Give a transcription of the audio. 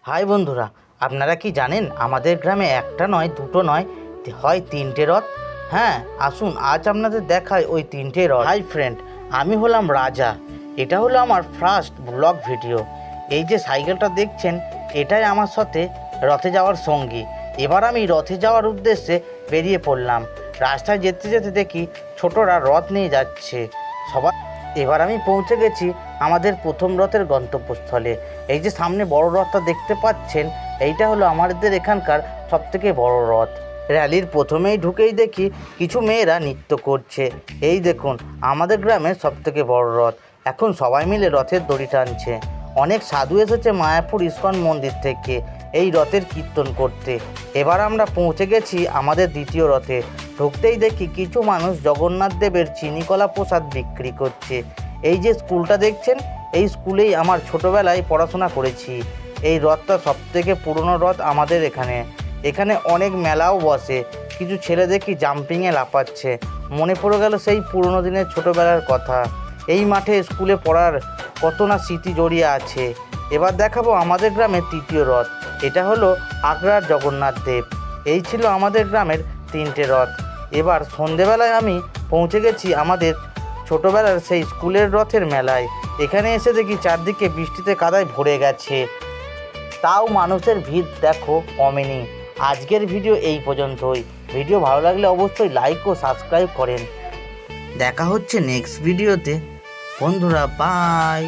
High বন্ধুরা, আপনারা কি জানেন আমাদের গ্রামে একটা নয়, দুটো নয়, হয় তিনটে রথ। হ্যাঁ, আসুন আজ আপনাদের দেখায় ওই তিনটে রথ। হাই ফ্রেন্ড, আমি হলাম রাজা। এটা হলো আমার ফার্স্ট ব্লগ ভিডিও। এই যে সাইকেলটা দেখছেন, এটাই আমার সাথে রথে যাওয়ার সঙ্গী। এবার আমি রথে যাওয়ার উদ্দেশ্যে বেরিয়ে পড়লাম। রাস্তায় যেতে যেতে দেখি ছোটরা রথ নিয়ে যাচ্ছে সবাই। এবার আমি পৌঁছে গেছি আমাদের প্রথম রথের গন্তব্যস্থলে। এই যে সামনে বড় রথটা দেখতে পাচ্ছেন, এইটা হলো আমাদের এখানকার সবথেকে বড় রথ। র্যালির প্রথমেই ঢুকেই দেখি কিছু মেয়েরা নৃত্য করছে। এই দেখুন, আমাদের গ্রামের সবথেকে বড় রথ। এখন সবাই মিলে রথের দড়ি টানছে। অনেক সাধু এসেছে মায়াপুর ইস্কন মন্দির থেকে এই রথের কীর্তন করতে। এবার আমরা পৌঁছে গেছি আমাদের দ্বিতীয় রথে। ঢুকতেই দেখি কিছু মানুষ জগন্নাথ দেবের চিনিকলা প্রসাদ বিক্রি করছে। এই যে স্কুলটা দেখছেন, এই স্কুলেই আমার ছোটোবেলায় পড়াশোনা করেছি। এই রথটা সবথেকে পুরনো রথ আমাদের এখানে। এখানে অনেক মেলাও বসে। কিছু ছেলে দেখি জাম্পিংয়ে লাফাচ্ছে। মনে পড়ে গেল সেই পুরনো দিনের ছোটোবেলার কথা। এই মাঠে স্কুলে পড়ার কত না স্মৃতি জড়িয়ে আছে। এবার দেখাবো আমাদের গ্রামের তৃতীয় রথ। এটা হলো আগ্রার জগন্নাথ দেব। এই ছিল আমাদের গ্রামের তিনটে রথ। এবার সন্ধেবেলায় আমি পৌঁছে গেছি আমাদের ছোটোবেলার সেই স্কুলের রথের মেলায়। এখানে এসে দেখি চারদিকে বৃষ্টিতে কাদায় ভরে গেছে, তাও মানুষের ভিড় দেখো কমেনি। আজকের ভিডিও এই পর্যন্তই। ভিডিও ভালো লাগলে অবশ্যই লাইক ও সাবস্ক্রাইব করেন। দেখা হচ্ছে নেক্সট ভিডিওতে বন্ধুরা, বাই।